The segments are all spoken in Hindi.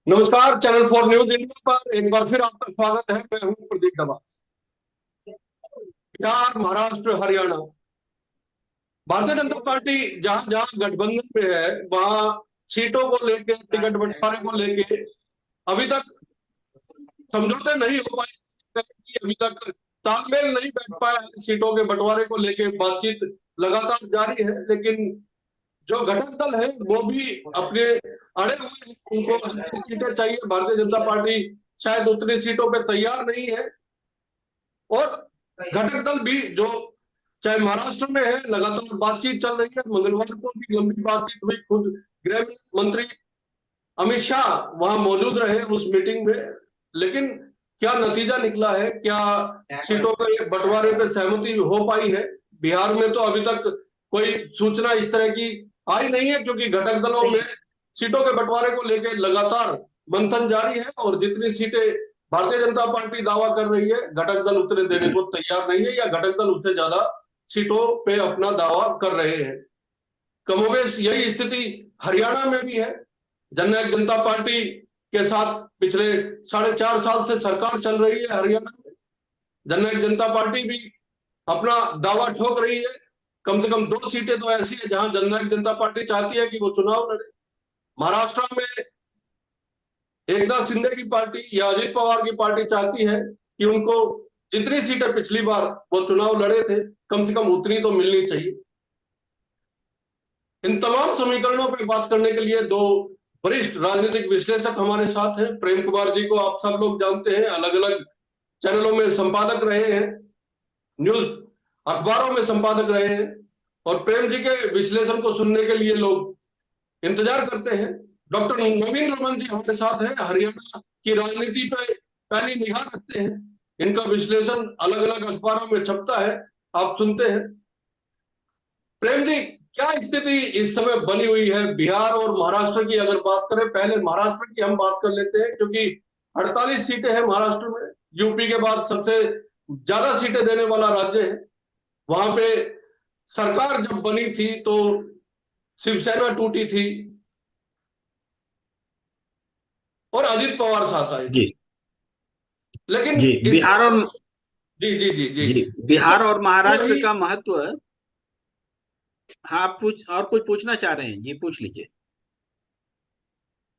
नमस्कार। चैनल 4 न्यूज इंडिया पर एक बार फिर आपका स्वागत है। मैं हूं प्रदीप दबा। बिहार, महाराष्ट्र, हरियाणा, भारतीय जनता पार्टी जहां जहां गठबंधन में है वहां सीटों को लेके, टिकट बंटवारे को लेके अभी तक समझौते नहीं हो पाए। अभी तक तालमेल नहीं बैठ पाया है। सीटों के बंटवारे को लेके बातचीत लगातार जारी है, लेकिन जो घटक दल है वो भी अपने अड़े हुए हैं। उनको जितनी सीटें चाहिए, भारतीय जनता पार्टी शायद उतनी सीटों पे तैयार नहीं है। और घटक दल भी जो चाहे महाराष्ट्र में है, लगातार बातचीत चल रही है। मंगलवार को भी लंबी बातचीत हुई। खुद गृह मंत्री अमित शाह वहां मौजूद रहे उस मीटिंग में। लेकिन क्या नतीजा निकला है, क्या सीटों के बंटवारे पे सहमति हो पाई है? बिहार में तो अभी तक कोई सूचना इस तरह की आई नहीं है, क्योंकि घटक दलों में सीटों के बंटवारे को लेकर लगातार मंथन जारी है। और जितनी सीटें भारतीय जनता पार्टी दावा कर रही है, घटक दल उतने देने को तैयार नहीं है, या घटक दल उससे ज्यादा सीटों पे अपना दावा कर रहे हैं। कमोबेश यही स्थिति हरियाणा में भी है। जननायक जनता पार्टी के साथ पिछले 4.5 साल से सरकार चल रही है हरियाणा में। जननायक जनता पार्टी भी अपना दावा ठोक रही है। कम से कम 2 सीटें तो ऐसी है जहां जननायक जनता पार्टी चाहती है कि वो चुनाव लड़े। महाराष्ट्र में एकनाथ शिंदे की पार्टी या अजित पवार की पार्टी चाहती है कि उनको जितनी सीटें पिछली बार वो चुनाव लड़े थे, कम से कम उतनी तो मिलनी चाहिए। इन तमाम समीकरणों पर बात करने के लिए दो वरिष्ठ राजनीतिक विश्लेषक हमारे साथ हैं। प्रेम कुमार जी को आप सब लोग जानते हैं, अलग अलग चैनलों में संपादक रहे हैं, न्यूज अखबारों में संपादक रहे हैं। और प्रेम जी के विश्लेषण को सुनने के लिए लोग इंतजार करते हैं। डॉक्टर नवीन रमन जी हमारे साथ हैं, हरियाणा की राजनीति पे पहली निगाह रखते हैं। इनका विश्लेषण अलग अलग अखबारों में छपता है, आप सुनते हैं। प्रेम जी, क्या स्थिति इस समय बनी हुई है बिहार और महाराष्ट्र की? अगर बात करें, पहले महाराष्ट्र की हम बात कर लेते हैं, क्योंकि 48 सीटें हैं महाराष्ट्र में। यूपी के बाद सबसे ज्यादा सीटें देने वाला राज्य है। वहां पे सरकार जब बनी थी तो शिवसेना टूटी थी और अजित पवार साथ आए थे। जी। लेकिन जी। इस बिहार और समय, जी जी जी जी, जी इस बिहार और समय महाराष्ट्र वही, का महत्व। हाँ, आप पूछ और कुछ पूछना चाह रहे हैं? जी, पूछ लीजिए।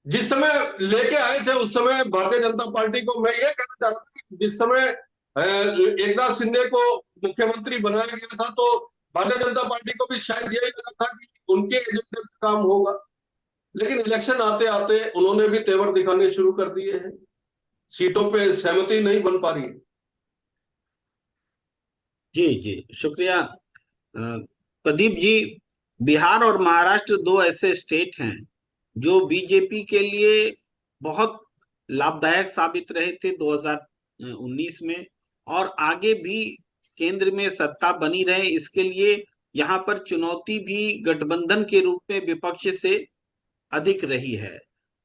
जिस समय लेके आए थे उस समय भारतीय जनता पार्टी को मैं ये कहना चाह रहा था कि जिस समय एकनाथ शिंदे को मुख्यमंत्री बनाया गया था, तो भारतीय जनता पार्टी को भी शायद यही लगा था कि उनके एजेंडे पे काम होगा। लेकिन इलेक्शन आते आते उन्होंने भी तेवर दिखाने शुरू कर दिए हैं। सीटों पे सहमति नहीं बन पा रही है। जी जी, शुक्रिया। प्रदीप जी, बिहार और महाराष्ट्र दो ऐसे स्टेट हैं जो बीजेपी के लिए बहुत लाभदायक साबित रहे थे 2019 में, और आगे भी केंद्र में सत्ता बनी रहे इसके लिए यहाँ पर चुनौती भी गठबंधन के रूप में विपक्ष से अधिक रही है।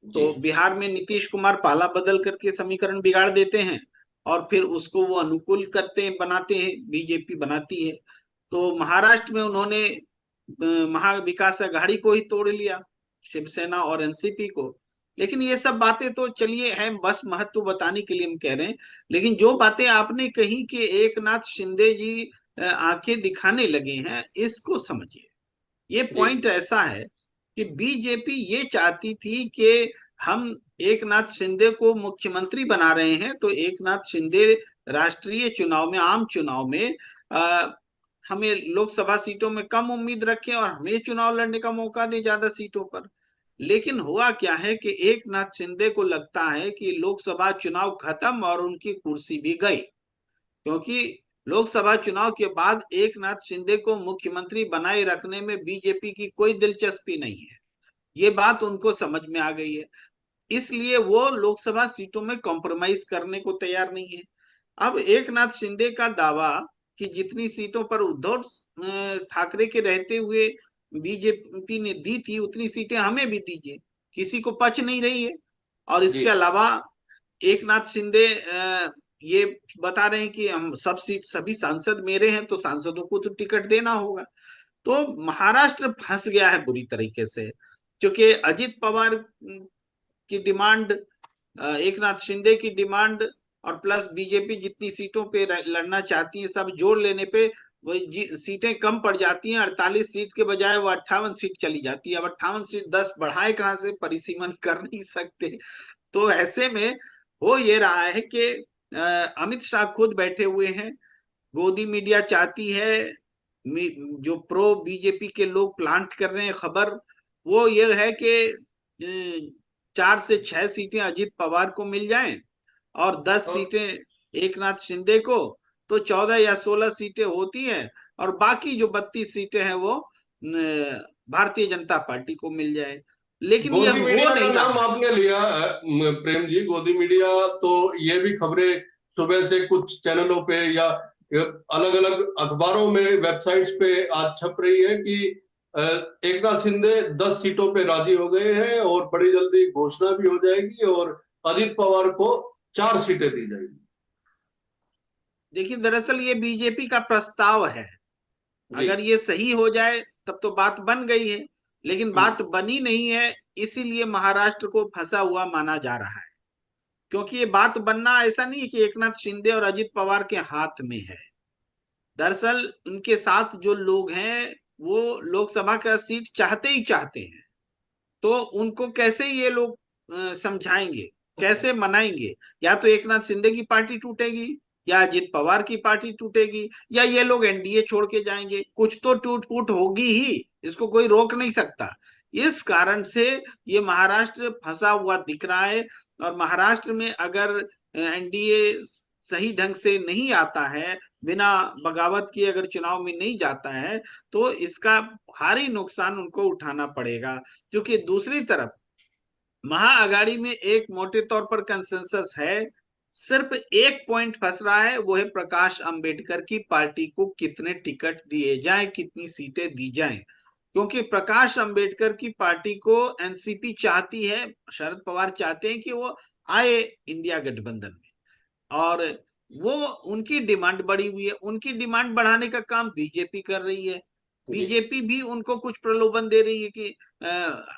जी तो बिहार में नीतीश कुमार पाला बदल करके समीकरण बिगाड़ देते हैं और फिर उसको वो अनुकूल करते हैं, बनाते हैं, बीजेपी बनाती है। तो महाराष्ट्र में उन्होंने महाविकास अघाड़ी को ही तोड़ लिया, शिवसेना और एनसीपी को। लेकिन ये सब बातें तो चलिए हैं, बस महत्व बताने के लिए हम कह रहे हैं। लेकिन जो बातें आपने कही कि एक नाथ शिंदे जी आंखें दिखाने लगे हैं, इसको समझिए। ये जी पॉइंट ऐसा है कि बीजेपी ये चाहती थी कि हम एक नाथ शिंदे को मुख्यमंत्री बना रहे हैं, तो एक नाथ शिंदे राष्ट्रीय चुनाव में, आम चुनाव में हमें लोकसभा सीटों में कम उम्मीद रखें और हमें चुनाव लड़ने का मौका दें ज्यादा सीटों पर। लेकिन हुआ क्या है कि एक नाथ शिंदे को लगता है कि लोकसभा चुनाव खत्म और उनकी कुर्सी भी गई, क्योंकि लोकसभा चुनाव के बाद एक नाथ शिंदे को मुख्यमंत्री बनाए रखने में बीजेपी की कोई दिलचस्पी नहीं है। ये बात उनको समझ में आ गई है, इसलिए वो लोकसभा सीटों में कॉम्प्रोमाइज करने को तैयार नहीं है। अब एक नाथ शिंदे का दावा कि जितनी सीटों पर उद्धव ठाकरे के रहते हुए बीजेपी ने दी थी उतनी सीटें हमें भी दीजिए, किसी को पच नहीं रही है। और जी इसके अलावा एक नाथ शिंदे ये बता रहे हैं कि हम सब सीट, सभी सांसद मेरे हैं, तो सांसदों को तो टिकट देना होगा। तो महाराष्ट्र फंस गया है बुरी तरीके से, क्योंकि अजित पवार की डिमांड, एक नाथ शिंदे की डिमांड और प्लस बीजेपी जितनी सीटों पे लड़ना चाहती है सब जोड़ लेने पे वही सीटें कम पड़ जाती हैं। 48 सीट के बजाय वो 58 सीट चली जाती है। अब 58 सीट 10 बढ़ाए कहाँ से, परिसीमन कर नहीं सकते। तो ऐसे में हो ये रहा है कि अमित शाह खुद बैठे हुए हैं, गोदी मीडिया चाहती है, जो प्रो बीजेपी के लोग प्लांट कर रहे हैं खबर, वो ये है कि 4 से 6 सीटें अजित पवार को मिल जाएं और 10 और सीटें एक नाथ शिंदे को, तो 14 या 16 सीटें होती हैं और बाकी जो 32 सीटें हैं वो भारतीय जनता पार्टी को मिल जाए। लेकिन ये गोदी हो मीडिया का नहीं रहा नाम है। आपने लिया प्रेम जी, गोदी मीडिया, तो ये भी खबरें सुबह से कुछ चैनलों पे या अलग अलग अखबारों में, वेबसाइट्स पे आज छप रही है कि एकनाथ शिंदे 10 सीटों पे राजी हो गए हैं और बड़ी जल्दी घोषणा भी हो जाएगी और अजित पवार को 4 सीटें दी जाएगी। देखिए दरअसल ये बीजेपी का प्रस्ताव है, जी। अगर ये सही हो जाए तब तो बात बन गई है, लेकिन बात बनी नहीं है, इसीलिए महाराष्ट्र को फंसा हुआ माना जा रहा है। क्योंकि ये बात बनना ऐसा नहीं है कि एकनाथ शिंदे और अजित पवार के हाथ में है। दरअसल उनके साथ जो लोग हैं वो लोकसभा का सीट चाहते ही चाहते हैं, तो उनको कैसे ये लोग समझाएंगे, कैसे मनाएंगे? या तो एकनाथ शिंदे की पार्टी टूटेगी, या अजित पवार की पार्टी टूटेगी, या ये लोग एनडीए छोड़ के जाएंगे, कुछ तो टूट फूट होगी ही, इसको कोई रोक नहीं सकता। इस कारण से ये महाराष्ट्र फंसा हुआ दिख रहा है। और महाराष्ट्र में अगर एनडीए सही ढंग से नहीं आता है, बिना बगावत किए अगर चुनाव में नहीं जाता है, तो इसका भारी नुकसान उनको उठाना पड़ेगा। क्योंकि दूसरी तरफ महाअघाड़ी में एक मोटे तौर पर कंसेंसस है, सिर्फ एक पॉइंट फंस रहा है, वो है प्रकाश अंबेडकर की पार्टी को कितने टिकट दिए जाएं, कितनी सीटें दी जाएं। क्योंकि प्रकाश अंबेडकर की पार्टी को एनसीपी चाहती है, शरद पवार चाहते हैं कि वो आए इंडिया गठबंधन में, और वो उनकी डिमांड बढ़ी हुई है। उनकी डिमांड बढ़ाने का काम बीजेपी कर रही है। जी। बीजेपी भी उनको कुछ प्रलोभन दे रही है कि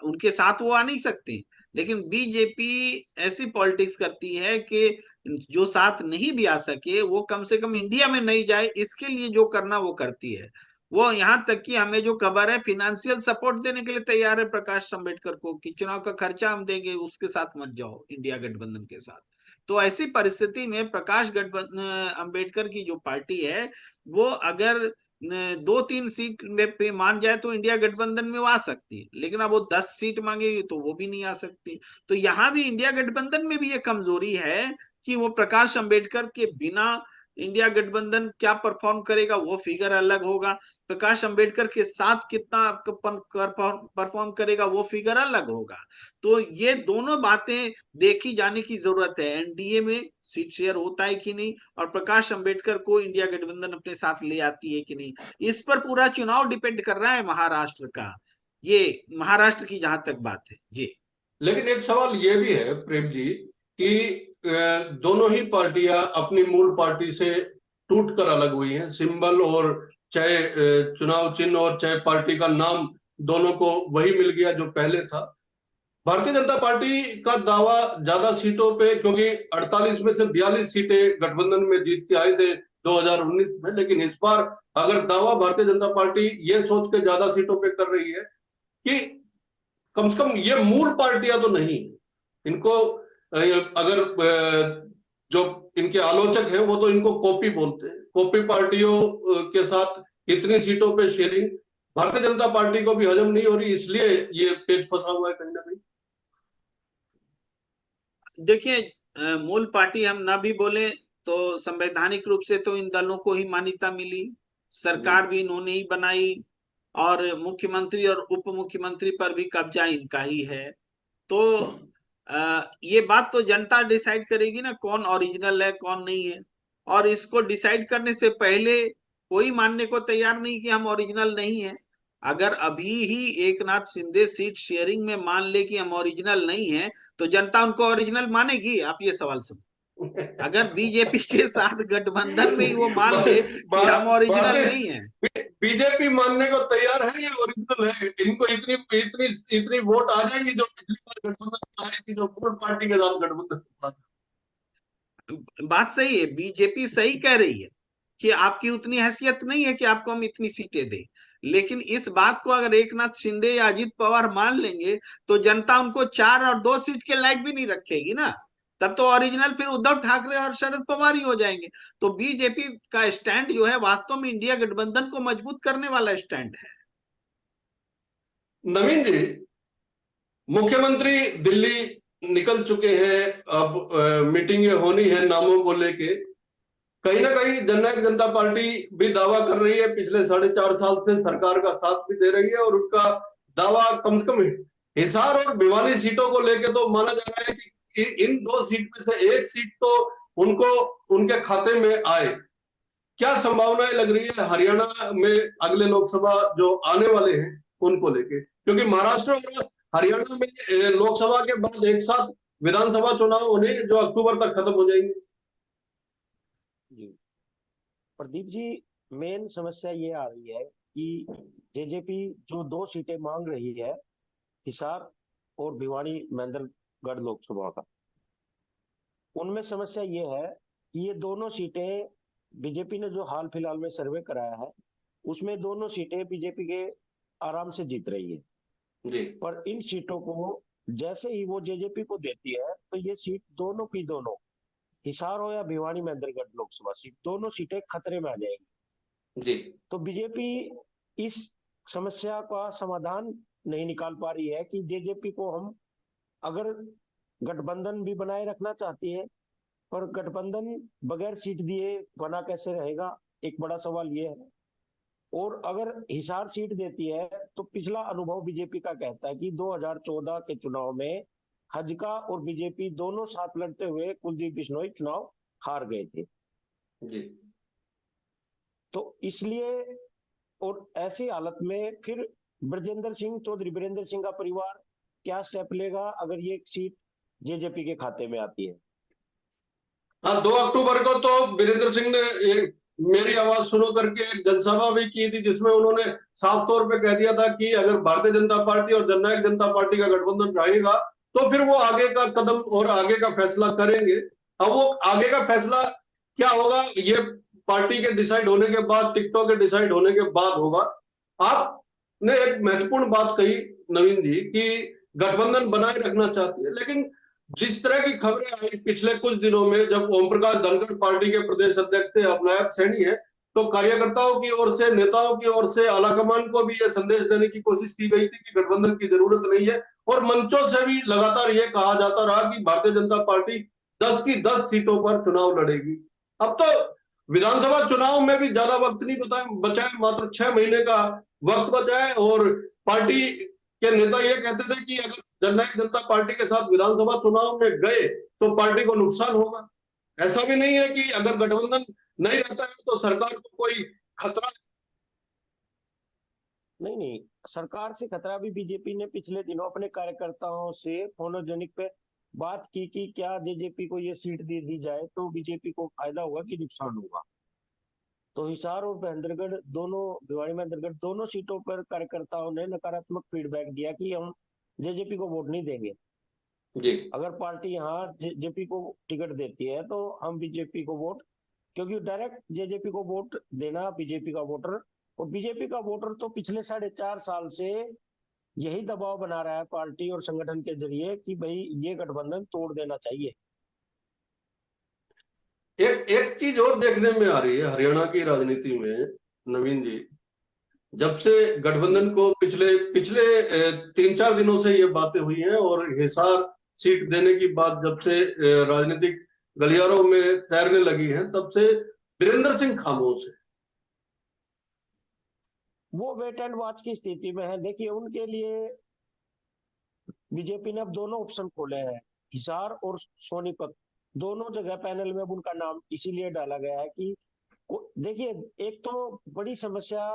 उनके साथ वो आ नहीं सकते, लेकिन बीजेपी ऐसी पॉलिटिक्स करती है कि जो साथ नहीं भी आ सके वो कम से कम इंडिया में नहीं जाए, इसके लिए जो करना वो करती है। वो यहाँ तक कि हमें जो खबर है फिनेंशियल सपोर्ट देने के लिए तैयार है प्रकाश अंबेडकर को, कि चुनाव का खर्चा हम देंगे, उसके साथ मत जाओ इंडिया गठबंधन के साथ। तो ऐसी परिस्थिति में प्रकाश गठबंधन अंबेडकर की जो पार्टी है, वो अगर 2-3 सीट पे मान जाए तो इंडिया गठबंधन में वो आ सकती है, लेकिन अब वो 10 सीट मांगेगी तो वो भी नहीं आ सकती। तो यहाँ भी इंडिया गठबंधन में भी ये कमजोरी है कि वो प्रकाश अंबेडकर के बिना इंडिया गठबंधन क्या परफॉर्म करेगा वो फिगर अलग होगा, प्रकाश अंबेडकर के साथ कितना परफॉर्म करेगा वो फिगर अलग होगा। तो ये दोनों बातें देखी जाने की जरूरत है, एनडीए में सीट शेयर होता है कि नहीं, और प्रकाश अंबेडकर को इंडिया गठबंधन अपने साथ ले आती है कि नहीं। इस पर पूरा चुनाव डिपेंड कर रहा है महाराष्ट्र का। ये महाराष्ट्र की जहां तक बात है जी। लेकिन एक सवाल ये भी है प्रेम जी कि दोनों ही पार्टियां अपनी मूल पार्टी से टूट कर अलग हुई हैं, सिंबल और चाहे चुनाव चिन्ह और चाहे पार्टी का नाम, दोनों को वही मिल गया जो पहले था। भारतीय जनता पार्टी का दावा ज्यादा सीटों पे, क्योंकि 48 में से 42 सीटें गठबंधन में जीत के आए थे 2019 में, लेकिन इस बार अगर दावा भारतीय जनता पार्टी ये सोच के ज्यादा सीटों पे कर रही है कि कम से कम ये मूल पार्टियां तो नहीं, इनको अगर जो इनके आलोचक हैं वो तो इनको कॉपी बोलते हैं, कॉपी पार्टियों के साथ इतनी सीटों पे शेयरिंग भारतीय जनता पार्टी को भी हजम नहीं हो रही, इसलिए ये पेच फंसा हुआ है कहीं ना कहीं। देखिए मूल पार्टी हम ना भी बोले तो संवैधानिक रूप से तो इन दलों को ही मान्यता मिली, जी। सरकार भी इन्होंने ही बनाई, और मुख्यमंत्री और उप मुख्यमंत्री पर भी कब्जा इनका ही है। तो ये बात तो जनता डिसाइड करेगी ना कौन ओरिजिनल है कौन नहीं है। और इसको डिसाइड करने से पहले कोई मानने को तैयार नहीं कि हम ओरिजिनल नहीं है। अगर अभी ही एक नाथ शिंदे सीट शेयरिंग में मान ले कि हम ओरिजिनल नहीं है, तो जनता उनको ओरिजिनल मानेगी? आप ये सवाल सुनो। अगर बीजेपी के साथ गठबंधन में ही वो मान ले कि हम बात ओरिजिनल बातें नहीं है। बीजेपी मानने को तैयार है, ये ओरिजिनल है। इनको इतनी इतनी इतनी वोट आ जाएंगी जो पिछली बार गठबंधन में आई थी, जो वोट पार्टी के साथ गठबंधन हुआ था। बात सही है, बीजेपी सही कह रही है कि आपकी उतनी हैसियत नहीं है कि आपको हम इतनी सीटें दें। लेकिन इस बात को अगर एकनाथ शिंदे या अजित पवार मान लेंगे तो जनता उनको 4 और 2 सीट के लायक भी नहीं रखेगी ना। तब तो ओरिजिनल फिर उद्धव ठाकरे और शरद पवार ही हो जाएंगे। तो बीजेपी का स्टैंड जो है वास्तव में इंडिया गठबंधन को मजबूत करने वाला स्टैंड है। नवीन जी, मुख्यमंत्री दिल्ली निकल चुके हैं। अब मीटिंगें होनी है नामों को लेके। कहीं ना कहीं जननायक जनता पार्टी भी दावा कर रही है, पिछले 4.5 साल से सरकार का साथ भी दे रही है, और उनका दावा कम से कम हिसार और भिवानी सीटों को लेके तो माना जा रहा है कि इन 2 सीट में से एक सीट तो उनको उनके खाते में आए। क्या संभावनाएं लग रही है हरियाणा में अगले लोकसभा जो आने वाले हैं उनको लेके? क्योंकि महाराष्ट्र और हरियाणा में लोकसभा के बाद एक साथ विधानसभा चुनाव होने जो अक्टूबर तक खत्म हो जाएंगे। जी प्रदीप जी, मेन समस्या ये आ रही है कि जेजेपी जो 2 सीटें मांग रही है, हिसार और भिवानी महेंद्रगढ़ लोकसभा का, उनमें समस्या ये है कि ये दोनों सीटें बीजेपी ने जो हाल फिलहाल में सर्वे कराया है उसमें दोनों सीटें बीजेपी के आराम से जीत रही है। जी पर इन सीटों को जैसे ही वो जेजेपी को देती है तो ये सीट दोनों की दोनों, हिसार हो या भिवानी महेंद्रगढ़ लोकसभा सीट, दोनों सीटें खतरे में आ जाएंगी। जी तो बीजेपी इस समस्या का समाधान नहीं निकाल पा रही है कि जेजेपी को हम अगर गठबंधन भी बनाए रखना चाहती है, पर गठबंधन बगैर सीट दिए बना कैसे रहेगा, एक बड़ा सवाल ये है। और अगर हिसार सीट देती है तो पिछला अनुभव बीजेपी का कहता है कि 2014 के चुनाव में हजका और बीजेपी दोनों साथ लड़ते हुए कुलदीप बिश्नोई चुनाव हार गए थे। जी तो इसलिए, और ऐसी हालत में फिर ब्रजेंद्र सिंह चौधरी, वीरेंद्र सिंह का परिवार क्या स्टेप लेगा अगर ये सीट जेजेपी के खाते में आती है? हाँ, 2 अक्टूबर को तो वीरेंद्र सिंह ने एक मेरी आवाज सुनो करके एक जनसभा भी की थी, जिसमें उन्होंने साफ तौर पे कह दिया था कि अगर भारतीय जनता पार्टी और जननायक जनता पार्टी का गठबंधन रहेगा तो फिर वो आगे का कदम और आगे का फैसला करेंगे। अब वो आगे का फैसला क्या होगा, ये पार्टी के डिसाइड होने के बाद, टिकटों के डिसाइड होने के बाद होगा। आपने एक महत्वपूर्ण बात कही नवीन जी, कि गठबंधन बनाए रखना चाहती है, लेकिन जिस तरह की खबरें आई पिछले कुछ दिनों में, जब ओम प्रकाश धनखड़ पार्टी के प्रदेश अध्यक्ष थे, अब नायब सैनी है, तो कार्यकर्ताओं की ओर से, नेताओं की ओर से आलाकमान को भी यह संदेश देने की कोशिश की गई थी कि गठबंधन की जरूरत नहीं है। और मंचों से भी लगातार यह कहा जाता रहा कि भारतीय जनता पार्टी 10 की 10 सीटों पर चुनाव लड़ेगी। अब तो विधानसभा चुनाव में भी ज्यादा वक्त नहीं बचा है, मात्र 6 महीने का वक्त बचा है, और पार्टी के नेता ये कहते थे कि अगर जननायक जनता पार्टी के साथ विधानसभा चुनाव में गए तो पार्टी को नुकसान होगा। ऐसा भी नहीं है कि अगर गठबंधन नहीं रहता है तो सरकार को कोई खतरा। नहीं नहीं, सरकार से खतरा भी बीजेपी ने पिछले दिनों अपने कार्यकर्ताओं से फोनोजेनिक पे बात की कि क्या जेजेपी को ये सीट दे दी जाए तो बीजेपी को फायदा होगा कि नुकसान होगा। तो हिसार और महेंद्रगढ़ दोनों, भिवानी महेंद्रगढ़ दोनों सीटों पर कार्यकर्ताओं ने नकारात्मक फीडबैक दिया कि हम जेजेपी को वोट नहीं देंगे। जी अगर पार्टी यहाँ जेजेपी को टिकट देती है तो हम बीजेपी को वोट, क्योंकि डायरेक्ट जेजेपी को वोट देना बीजेपी का वोटर, और बीजेपी का वोटर तो पिछले 4.5 साल से यही दबाव बना रहा है पार्टी और संगठन के जरिए कि भाई ये गठबंधन तोड़ देना चाहिए। एक एक चीज और देखने में आ रही है हरियाणा की राजनीति में नवीन जी, जब से जी गठबंधन को पिछले पिछले 3-4 दिनों से ये बातें हुई हैं, और हिसार सीट देने की बात जब से राजनीतिक गलियारों में तैरने लगी है, तब से वीरेंद्र सिंह खामोश है। वो वेट एंड वॉच की स्थिति में है। देखिए, उनके लिए बीजेपी ने अब दोनों ऑप्शन खोले हैं, हिसार और सोनीपत, दोनों जगह पैनल में अब उनका नाम इसीलिए डाला गया है कि देखिए, एक तो बड़ी समस्या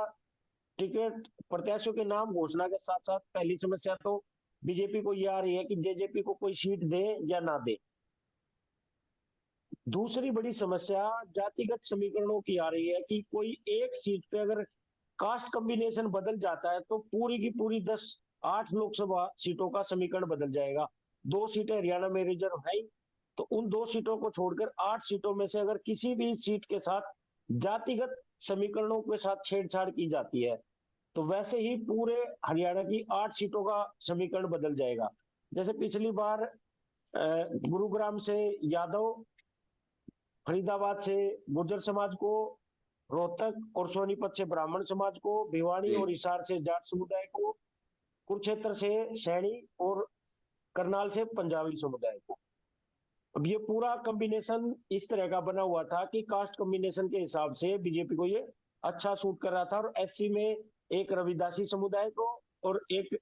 टिकट प्रत्याशियों के नाम घोषणा के साथ साथ पहली समस्या तो बीजेपी को ये आ रही है कि जेजेपी को कोई सीट दे या ना दे। दूसरी बड़ी समस्या जातिगत समीकरणों की आ रही है कि कोई एक सीट पे अगर कास्ट कॉम्बिनेशन बदल जाता है तो पूरी की पूरी 8 लोकसभा सीटों का समीकरण बदल जाएगा। 2 सीटें हरियाणा में रिजर्व है, तो उन 2 सीटों को छोड़कर 8 सीटों में से अगर किसी भी सीट के साथ जातिगत समीकरणों के साथ छेड़छाड़ की जाती है तो वैसे ही पूरे हरियाणा की 8 सीटों का समीकरण बदल जाएगा। जैसे पिछली बार गुरुग्राम से यादव, फरीदाबाद से गुर्जर समाज को, रोहतक और सोनीपत से ब्राह्मण समाज को, भिवानी जी। और हिसार से जाट समुदाय को, कुरुक्षेत्र से सैनी और करनाल से पंजाबी समुदाय को। अब ये पूरा कॉम्बिनेशन इस तरह का बना हुआ था कि कास्ट कॉम्बिनेशन के हिसाब से बीजेपी को ये अच्छा सूट कर रहा था, और एससी में एक रविदासी समुदाय को और एक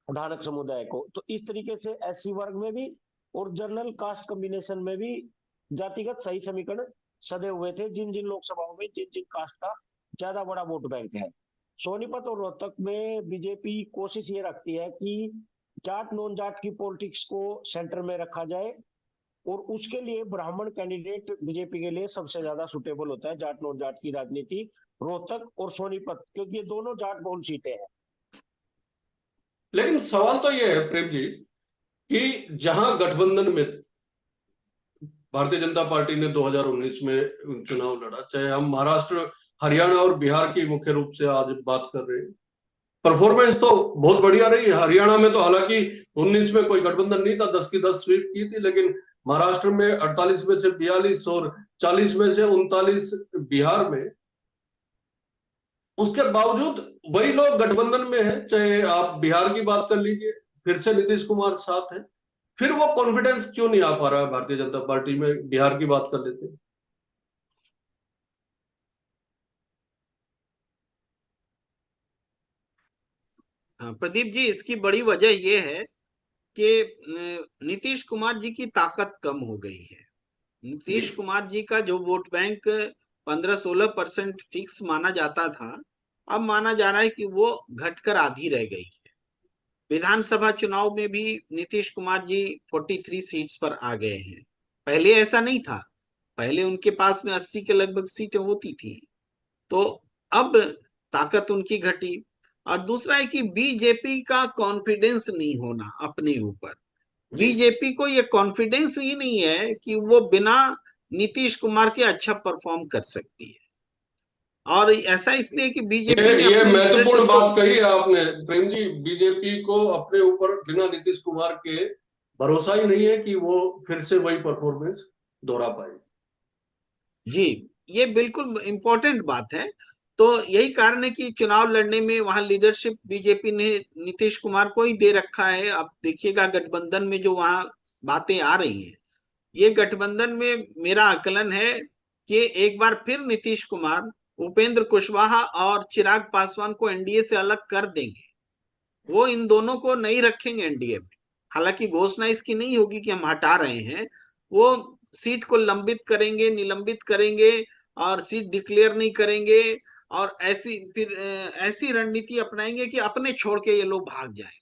धारक समुदाय को। तो इस तरीके से एससी वर्ग में भी और जनरल कास्ट कॉम्बिनेशन में भी जातिगत सही समीकरण सदे हुए थे, जिन जिन लोकसभाओं में जिन जिन कास्ट का ज्यादा बड़ा वोट बैंक है। सोनीपत और रोहतक में बीजेपी कोशिश ये रखती है कि जाट नॉन जाट की पॉलिटिक्स को सेंटर में रखा जाए, और उसके लिए ब्राह्मण कैंडिडेट बीजेपी के लिए सबसे ज्यादा सुटेबल होता है। जाट नॉन जाट की राजनीति रोहतक और सोनीपत, क्योंकि ये दोनों जाट बहुल सीटें हैं। लेकिन सवाल तो ये है प्रेम जी कि जहां गठबंधन में भारतीय जनता पार्टी ने 2019 में चुनाव लड़ा, चाहे हम महाराष्ट्र, हरियाणा और बिहार की मुख्य रूप से आज बात कर रहे हैं, परफॉर्मेंस तो बहुत बढ़िया रही है। हरियाणा में तो हालांकि 19 में कोई गठबंधन नहीं था, 10 की 10 स्वीप की थी, लेकिन महाराष्ट्र में 48 में से 42 और 40 में से 39 बिहार में। उसके बावजूद वही लोग गठबंधन में है, चाहे आप बिहार की बात कर लीजिए, फिर से नीतीश कुमार साथ है, फिर वो कॉन्फिडेंस क्यों नहीं आ पा रहा है भारतीय जनता पार्टी में? बिहार की बात कर लेते हैं। प्रदीप जी, इसकी बड़ी वजह यह है कि नीतीश कुमार जी की ताकत कम हो गई है। नीतीश कुमार जी का जो वोट बैंक 15-16% फिक्स माना जाता था, अब माना जा रहा है कि वो घटकर आधी रह गई है। विधानसभा चुनाव में भी नीतीश कुमार जी 43 सीट्स पर आ गए हैं। पहले ऐसा नहीं था, पहले उनके पास में 80 के लगभग सीटें होती थी। तो अब ताकत उनकी घटी। और दूसरा है कि बीजेपी का कॉन्फिडेंस नहीं होना अपने ऊपर। बीजेपी को ये कॉन्फिडेंस ही नहीं है कि वो बिना नीतीश कुमार के अच्छा परफॉर्म कर सकती है। और ऐसा इसलिए कि बीजेपी ने ये अपने महत्वपूर्ण लीडरशिप को, बात कही है आपने प्रेम जी। बीजेपी को अपने ऊपर बिना नीतीश कुमार के भरोसा ही नहीं है कि वो फिर से वही परफॉर्मेंस दोहरा पाए। जी, ये बिल्कुल इंपॉर्टेंट बात है। तो यही कारण है कि चुनाव लड़ने में वहां लीडरशिप बीजेपी ने नीतीश कुमार को ही दे रखा है। आप देखिएगा गठबंधन में जो वहां बातें आ रही हैं, ये गठबंधन में मेरा आकलन है कि एक बार फिर नीतीश कुमार उपेंद्र कुशवाहा और चिराग पासवान को एनडीए से अलग कर देंगे। वो इन दोनों को नहीं रखेंगे एनडीए में। हालांकि घोषणा इसकी नहीं होगी कि हम हटा रहे हैं, वो सीट को लंबित करेंगे, निलंबित करेंगे और सीट डिक्लेयर नहीं करेंगे। और ऐसी रणनीति अपनाएंगे कि अपने छोड़ के ये लोग भाग जाएं।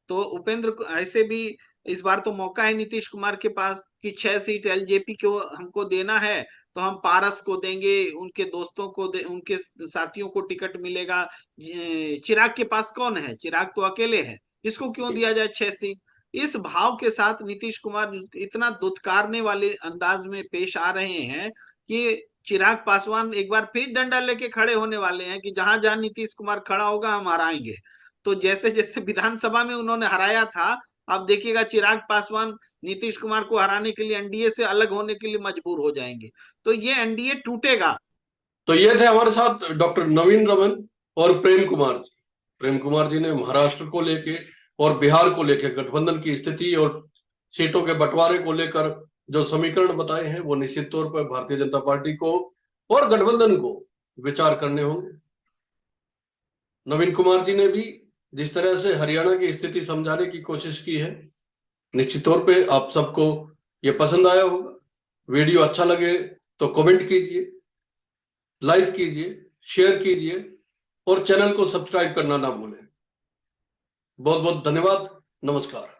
तो उपेंद्र को ऐसे भी इस बार तो मौका है नीतीश कुमार के पास कि 6 सीट एलजेपी को हमको देना है, तो हम पारस को देंगे, उनके दोस्तों को उनके साथियों को टिकट मिलेगा। चिराग के पास कौन है? चिराग तो अकेले है, इसको क्यों दिया जाए 6 सीट? इस भाव के साथ नीतीश कुमार इतना दुत्कारने वाले अंदाज में पेश आ रहे हैं कि चिराग पासवान एक बार फिर डंडा लेके खड़े होने वाले हैं कि जहां जहां नीतीश कुमार खड़ा होगा हम हराएंगे। तो जैसे जैसे विधानसभा में उन्होंने हराया था, अब देखिएगा चिराग पासवान नीतीश कुमार को हराने के लिए एनडीए से अलग होने के लिए मजबूर हो जाएंगे। तो ये एनडीए टूटेगा। तो ये थे हमारे साथ डॉक्टर नवीन रमन और प्रेम कुमार जी। प्रेम कुमार जी ने महाराष्ट्र को लेके और बिहार को लेकर गठबंधन की स्थिति और सीटों के बंटवारे को लेकर जो समीकरण बताए हैं, वो निश्चित तौर पर भारतीय जनता पार्टी को और गठबंधन को विचार करने होंगे। नवीन कुमार जी ने भी जिस तरह से हरियाणा की स्थिति समझाने की कोशिश की है, निश्चित तौर पे आप सबको ये पसंद आया होगा। वीडियो अच्छा लगे तो कमेंट कीजिए, लाइक कीजिए, शेयर कीजिए और चैनल को सब्सक्राइब करना ना भूलें। बहुत बहुत धन्यवाद। नमस्कार।